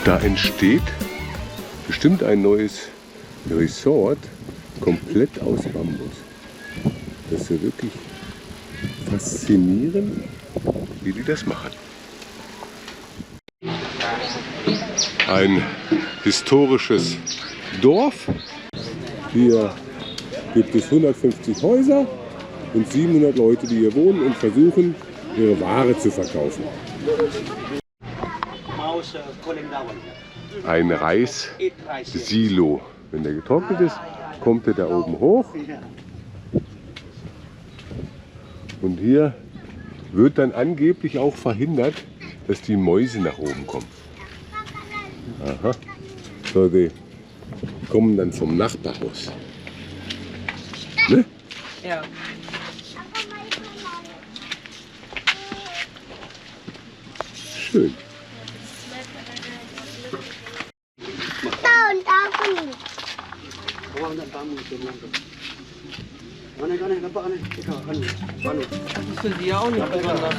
Da entsteht bestimmt ein neues Resort, komplett aus Bambus. Das ist ja wirklich faszinierend, wie die das machen. Ein historisches Dorf. Hier gibt es 150 Häuser und 700 Leute, die hier wohnen und versuchen, ihre Ware zu verkaufen. Ein Reissilo. Wenn der getrocknet ist, kommt er da oben hoch. Und hier wird dann angeblich auch verhindert, dass die Mäuse nach oben kommen. Aha. So, die kommen dann vom Nachbarhaus. Ne? Ja. Schön. Das ist für Sie auch nicht besonders.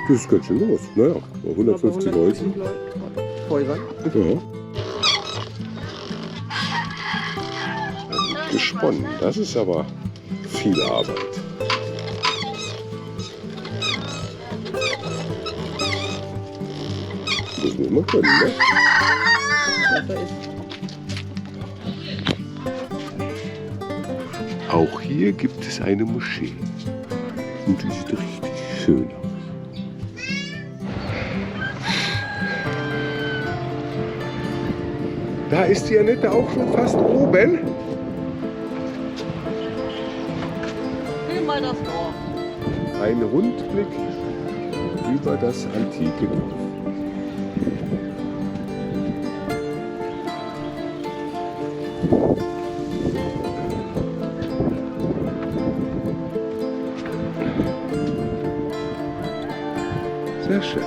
Das ist ganz schön groß. Naja, 150 Häuser. Häuser. Ja. Das ist gesponnen. Das ist aber viel Arbeit. Das muss man können, ne? Auch hier gibt es eine Moschee. Und die sieht richtig schön aus. Da ist die Annette auch schon fast oben. Nimm mal das Dorf. Ein Rundblick über das antike Dorf. Sehr schön.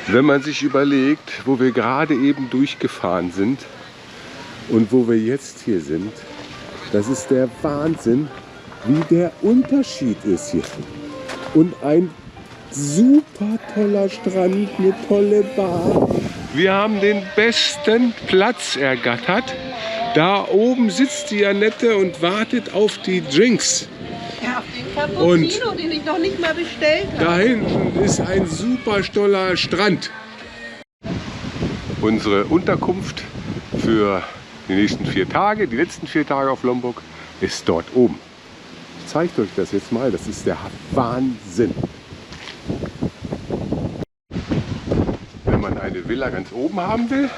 Wenn man sich überlegt, wo wir gerade eben durchgefahren sind und wo wir jetzt hier sind, das ist der Wahnsinn, wie der Unterschied ist hier. Und ein super toller Strand, eine tolle Bar. Wir haben den besten Platz ergattert. Da oben sitzt die Annette und wartet auf die Drinks. Ja, auf den Cappuccino, den ich noch nicht mal bestellt habe. Da hinten ist ein super toller Strand. Unsere Unterkunft für die nächsten 4 Tage, die letzten 4 Tage auf Lombok, ist dort oben. Ich zeige euch das jetzt mal, das ist der Wahnsinn. Wenn man eine Villa ganz oben haben will,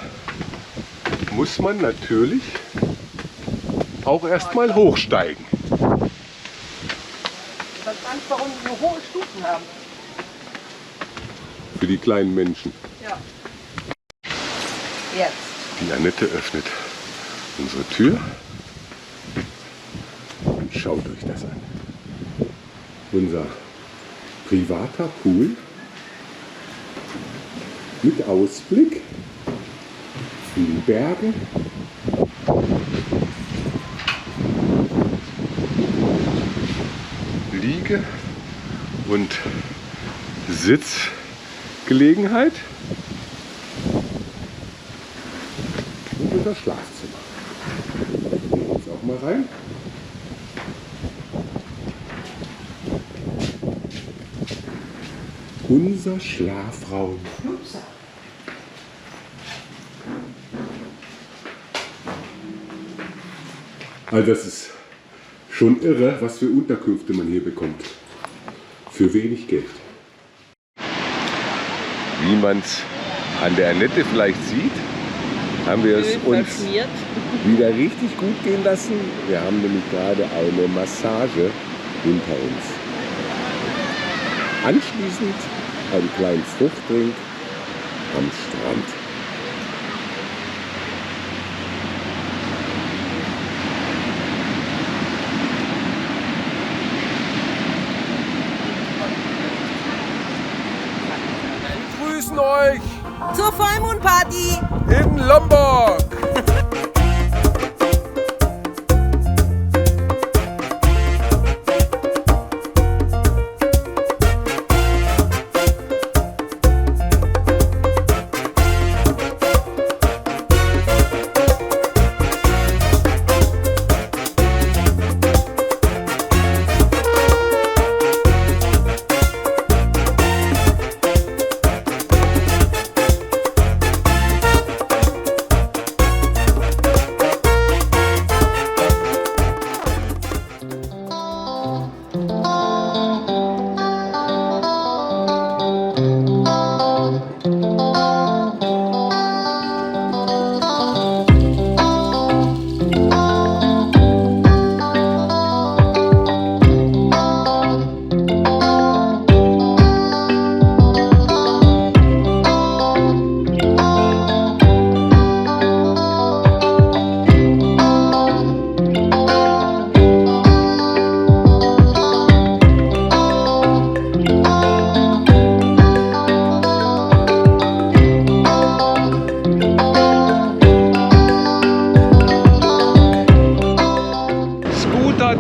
muss man natürlich auch erstmal hochsteigen. Ich weiß gar nicht, warum die so hohe Stufen haben. Für die kleinen Menschen. Ja. Jetzt. Die Annette öffnet unsere Tür. Schaut euch das an. Unser privater Pool mit Ausblick in die Berge. Liege- und Sitzgelegenheit und unser Schlafzimmer. Gehen wir jetzt auch mal rein. Unser Schlafraum. Also das ist schon irre, was für Unterkünfte man hier bekommt. Für wenig Geld. Wie man es an der Annette vielleicht sieht, haben wir es uns wieder richtig gut gehen lassen. Wir haben nämlich gerade eine Massage hinter uns. Anschließend einen kleinen Fruchtdrink am Strand. Wir grüßen euch Zur Vollmondparty! in Lombok!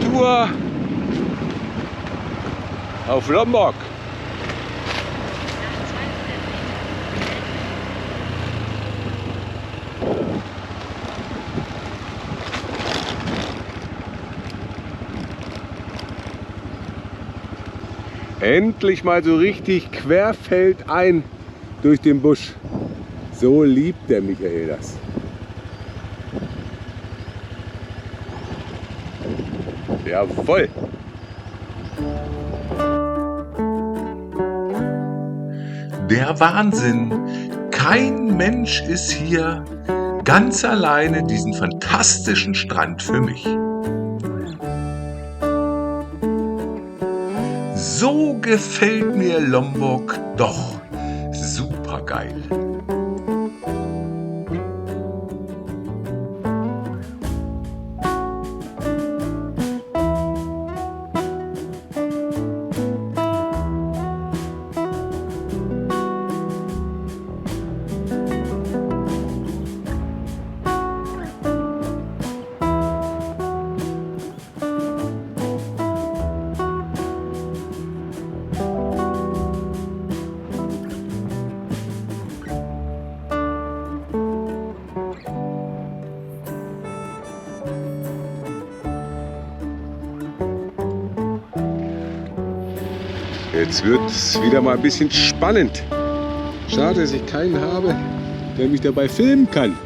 Tour auf Lombok. Endlich mal so richtig querfeldein durch den Busch. So liebt der Michael das. Jawohl! Der Wahnsinn! Kein Mensch ist hier, ganz alleine diesen fantastischen Strand für mich. So gefällt mir Lombok doch super geil. Jetzt wird es wieder mal ein bisschen spannend. Schade, dass ich keinen habe, der mich dabei filmen kann.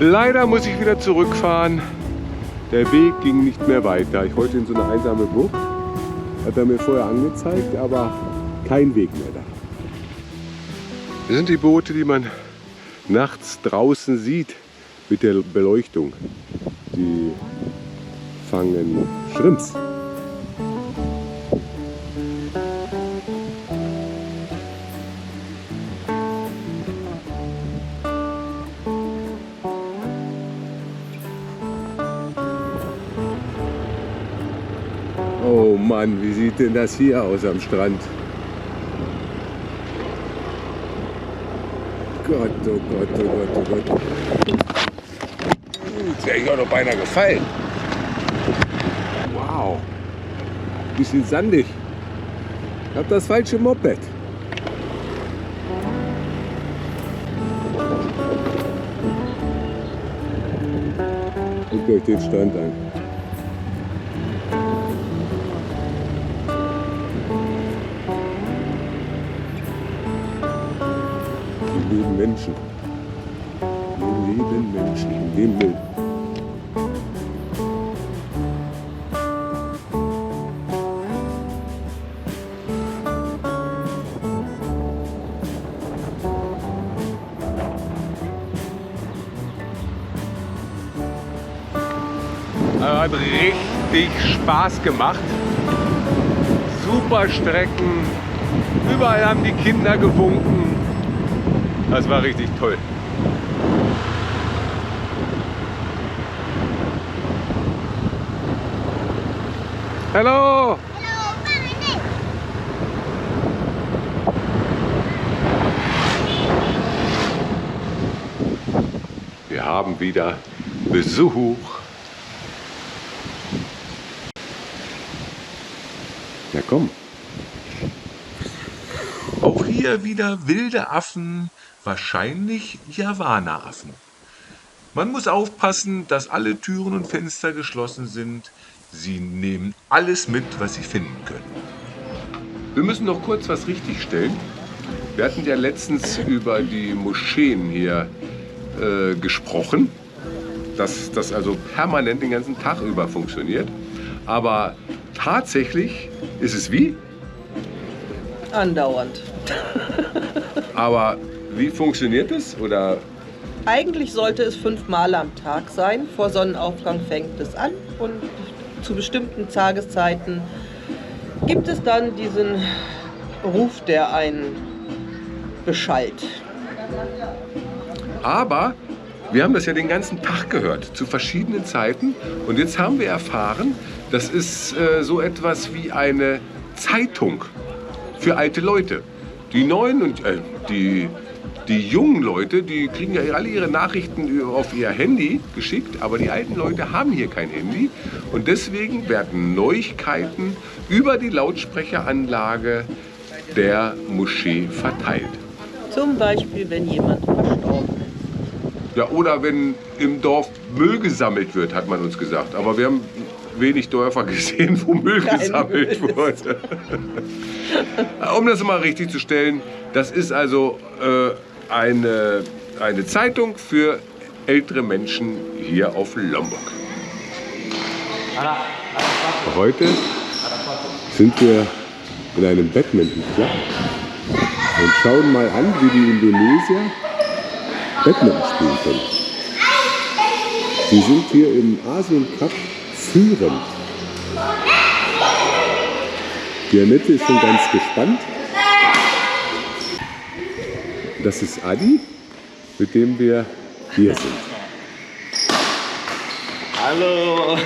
Leider muss ich wieder zurückfahren. Der Weg ging nicht mehr weiter. Ich wollte in so eine einsame Bucht. Hat er mir vorher angezeigt, aber kein Weg mehr da. Das sind die Boote, die man nachts draußen sieht mit der Beleuchtung. die fangen Shrimps. Oh Mann, wie sieht denn das hier aus am Strand? Gott, oh Gott, oh Gott, oh Gott. Jetzt wäre ich auch noch beinahe gefallen. Wow. Bisschen sandig. Ich habe das falsche Moped. Guckt euch den Strand an. Hier leben Menschen. Hier leben Menschen in dem Bild. Hat richtig Spaß gemacht. Super Strecken. Überall haben die Kinder gewunken. Das war richtig toll. Hallo! Wir haben wieder Besuch. Ja, komm. Auch hier wieder wilde Affen, wahrscheinlich Javana-Affen. Man muss aufpassen, dass alle Türen und Fenster geschlossen sind. Sie nehmen alles mit, was sie finden können. Wir müssen noch kurz was richtigstellen. Wir hatten ja letztens über die Moscheen hier gesprochen, dass das also permanent den ganzen Tag über funktioniert. Aber tatsächlich ist es wie? Andauernd. Aber wie funktioniert es? Oder? Eigentlich sollte es 5-mal am Tag sein. Vor Sonnenaufgang fängt es an und zu bestimmten Tageszeiten gibt es dann diesen Ruf, der einen beschallt. Aber wir haben das ja den ganzen Tag gehört, zu verschiedenen Zeiten. Und jetzt haben wir erfahren, das ist so etwas wie eine Zeitung für alte Leute. Die neuen und die jungen Leute, die kriegen ja alle ihre Nachrichten auf ihr Handy geschickt, aber die alten Leute haben hier kein Handy. Und deswegen werden Neuigkeiten über die Lautsprecheranlage der Moschee verteilt. Zum Beispiel, wenn jemand verstorben ist. Ja, oder wenn im Dorf Müll gesammelt wird, hat man uns gesagt. Aber wir haben wenig Dörfer gesehen, wo Müll gesammelt wurde. Um das mal richtig zu stellen, das ist also eine Zeitung für ältere Menschen hier auf Lombok. Heute sind wir in einem Badminton-Club und schauen mal an, wie die Indonesier Badminton spielen können. Sie sind hier im Asien Cup führend. Die Annette ist schon ganz gespannt. Das ist Adi, mit dem wir hier sind. Hallo!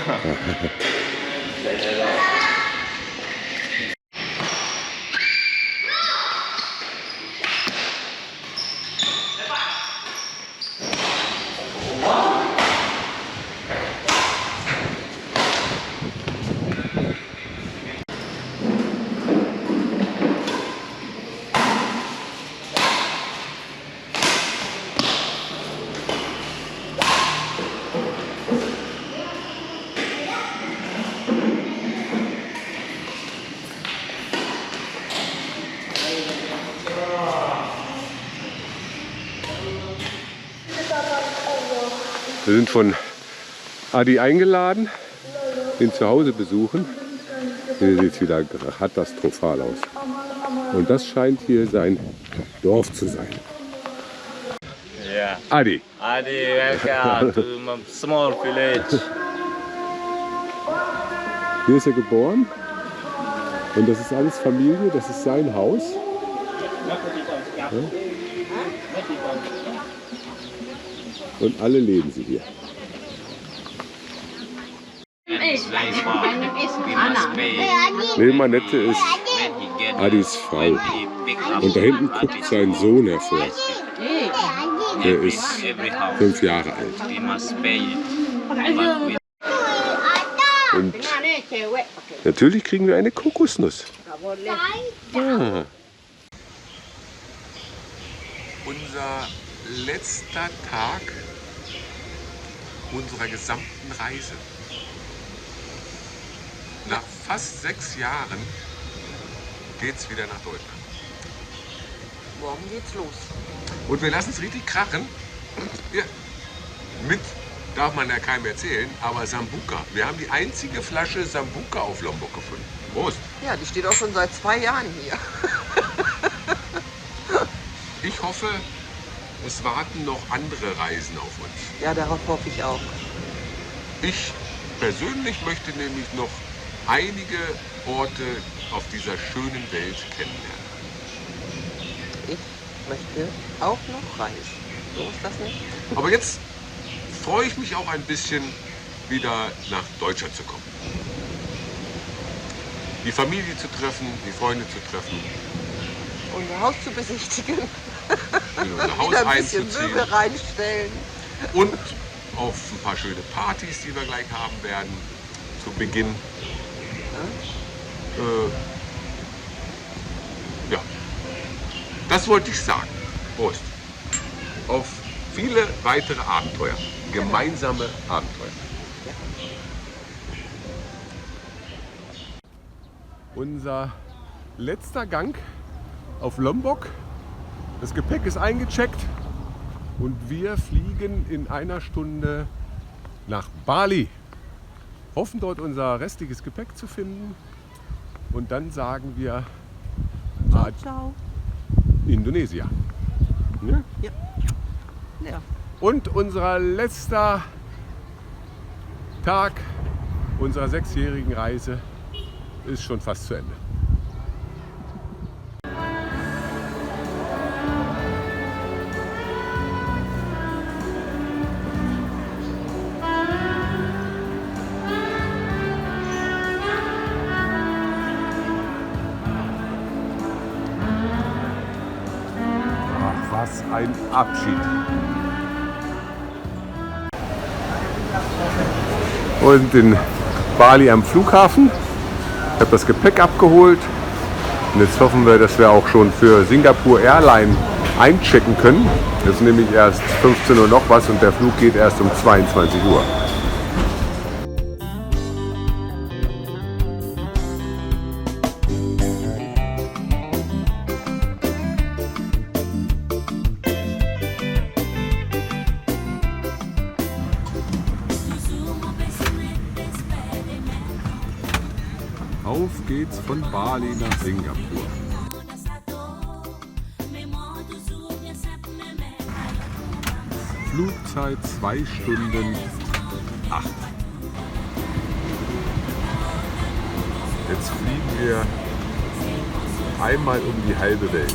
Wir sind von Adi eingeladen, ihn zu Hause besuchen. Hier sieht es wieder katastrophal aus. Und das scheint hier sein Dorf zu sein. Ja. Adi. Adi, welcome to my small village. Hier ist er geboren. Und das ist alles Familie, das ist sein Haus. Ja. Und alle leben sie hier. Neben Annette ist Adis Frau. Und da hinten guckt sein Sohn hervor. Der ist 5 Jahre alt. Und natürlich kriegen wir eine Kokosnuss. Ah. Unser letzter Tag unserer gesamten Reise. Nach fast 6 Jahren geht's wieder nach Deutschland. Morgen geht's los. Und wir lassen es richtig krachen. Ja. Mit, darf man ja keinem erzählen, aber Sambuca. Wir haben die einzige Flasche Sambuca auf Lombok gefunden. Prost! Ja, die steht auch schon seit 2 Jahren hier. Ich hoffe, es warten noch andere Reisen auf uns. Ja, darauf hoffe ich auch. Ich persönlich möchte nämlich noch einige Orte auf dieser schönen Welt kennenlernen. Ich möchte auch noch reisen. So ist das nicht? Aber jetzt freue ich mich auch ein bisschen, wieder nach Deutschland zu kommen. Die Familie zu treffen, die Freunde zu treffen, Unser Haus zu besichtigen. in unser Haus Wieder ein bisschen einzuziehen Möbel reinstellen. und auf ein paar schöne Partys, die wir gleich haben werden, zu Beginn. Ja, das wollte ich sagen. Prost. Auf viele weitere Abenteuer. Gemeinsame Abenteuer. Unser letzter Gang auf Lombok. Das Gepäck ist eingecheckt und wir fliegen in einer Stunde nach Bali. Hoffen dort unser restliches Gepäck zu finden und dann sagen wir Ciao. Indonesia. Ja? Ja. Und unser letzter Tag unserer 6-jährigen Reise ist schon fast zu Ende. Ach, was ein Abschied. Und in Bali am Flughafen. Ich habe das Gepäck abgeholt. Und jetzt hoffen wir, dass wir auch schon für Singapore Airline einchecken können. Es ist nämlich erst 15 Uhr noch was und der Flug geht erst um 22 Uhr. Auf geht's von Bali nach Singapur. Flugzeit 2 Stunden 8. Jetzt fliegen wir einmal um die halbe Welt.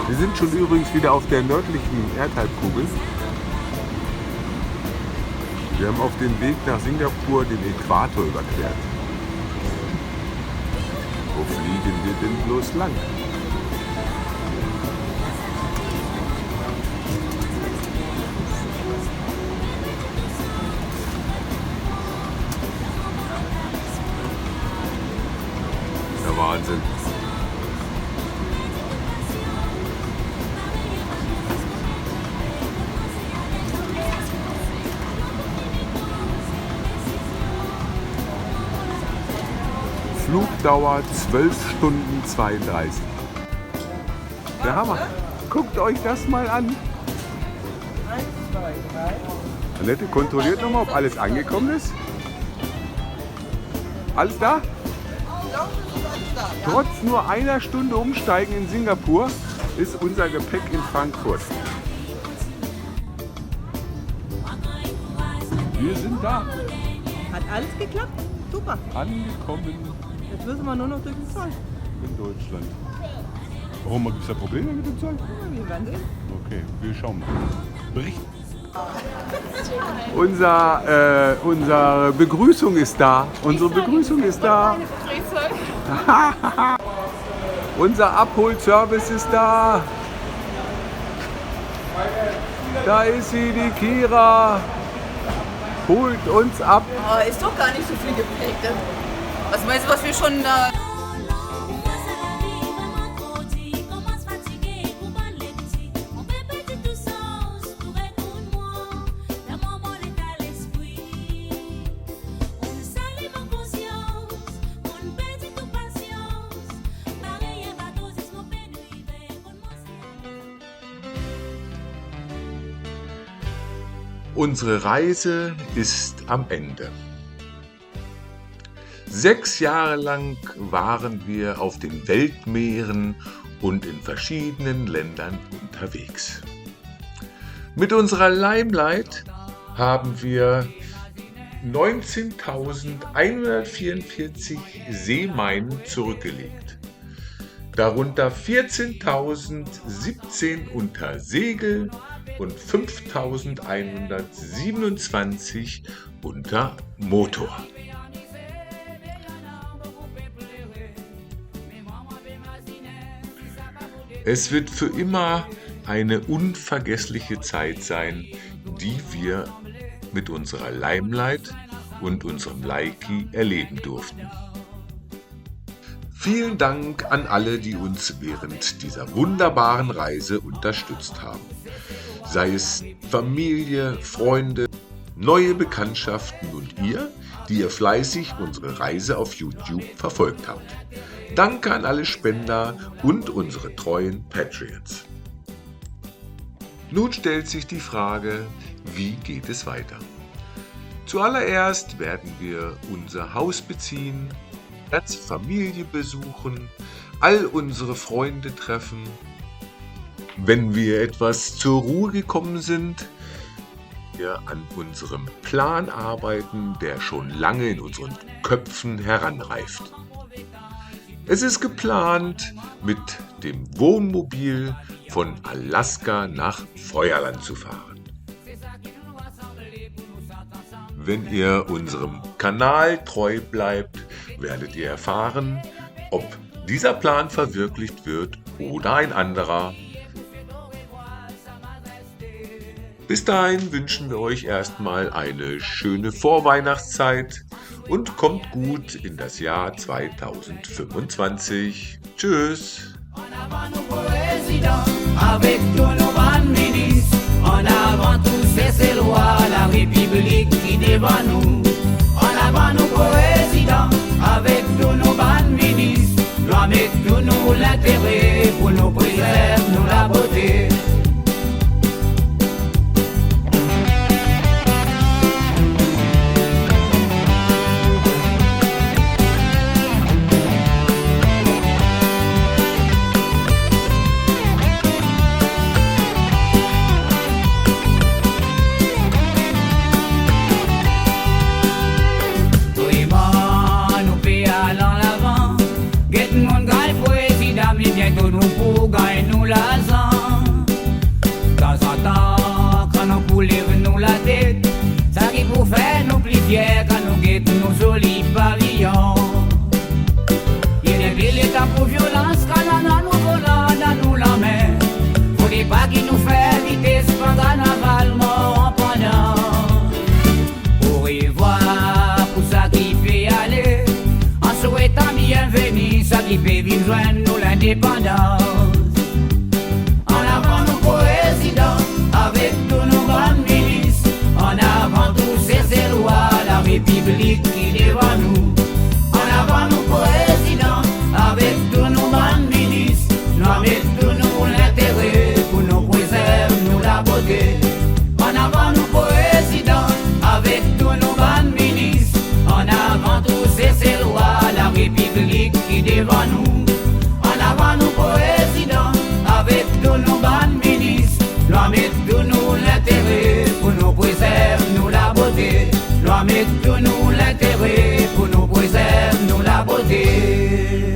Wir sind schon übrigens wieder auf der nördlichen Erdhalbkugel. Wir haben auf dem Weg nach Singapur den Äquator überquert. Wo fliegen wir denn bloß lang? Der Wahnsinn. Flugdauer 12 Stunden 32. Der Hammer. Guckt euch das mal an. 1, 2, 3. Annette kontrolliert nochmal, ob alles angekommen ist. Alles da? Trotz nur einer Stunde Umsteigen in Singapur ist unser Gepäck in Frankfurt. Wir sind da, Hat alles geklappt? Super. angekommen Jetzt müssen wir nur noch durch den Zoll. in Deutschland. Warum gibt es da Probleme mit dem Zoll? Wir werden sehen. Okay, wir schauen mal. Bericht. Unsere Begrüßung ist da. Unsere Begrüßung ist da. Unser Abholservice ist da. Da ist sie, die Kira. Holt uns ab. Oh, ist doch gar nicht so viel Gepäck. Ne? Was meinst du, was wir schon da... Unsere Reise ist am Ende. 6 Jahre lang waren wir auf den Weltmeeren und in verschiedenen Ländern unterwegs. Mit unserer Limelight haben wir 19.144 Seemeilen zurückgelegt. Darunter 14.017 unter Segel und 5.127 unter Motor. Es wird für immer eine unvergessliche Zeit sein, die wir mit unserer Limelight und unserem Leiki erleben durften. Vielen Dank an alle, die uns während dieser wunderbaren Reise unterstützt haben. Sei es Familie, Freunde, neue Bekanntschaften und ihr, die ihr fleißig unsere Reise auf YouTube verfolgt habt. Danke an alle Spender und unsere treuen Patreons. Nun stellt sich die Frage, wie geht es weiter? Zuallererst werden wir unser Haus beziehen, als Familie besuchen, all unsere Freunde treffen. Wenn wir etwas zur Ruhe gekommen sind, wir an unserem Plan arbeiten, der schon lange in unseren Köpfen heranreift. Es ist geplant, mit dem Wohnmobil von Alaska nach Feuerland zu fahren. Wenn ihr unserem Kanal treu bleibt, werdet ihr erfahren, ob dieser Plan verwirklicht wird oder ein anderer. Bis dahin wünschen wir euch erstmal eine schöne Vorweihnachtszeit und kommt gut in das Jahr 2025. Tschüss! Avec tous nos grands ministres, en avant tous ces lois, la République qui devant nous. En avant nos présidents, avec tous nos grands ministres, doit mettre tout nous l'intérêt pour nous préserver, nous la beauté. Bientôt nous pour gagner nous l'argent. De temps en temps, quand nous coulons nous la tête, ça qui pour faire nous plus fiers quand nous guettons nos jolis pavillons. Il y a des villes pour violence quand on a nous volant dans nous la main. Faudrait pas qu'ils nous fassent vitesse pendant navalement pendant. Au revoir pour ça qui fait aller, en souhaitant bienvenue, ça qui fait vivre joindre nous l'indépendance. En avant nos présidents, avec tous nos grands ministres, en avant tous ces lois, la République qui devant nous. En avant nos présidents, avec tous nos grands ministres, nous mettons nous l'intérêt pour nous préserver, nous la beauté. En avant nos présidents, avec tous nos grands ministres, en avant tous ces lois, la République qui devant nous. En avant nos présidents, avec respecte nous l'intérêt, pour nous préserver nous la beauté.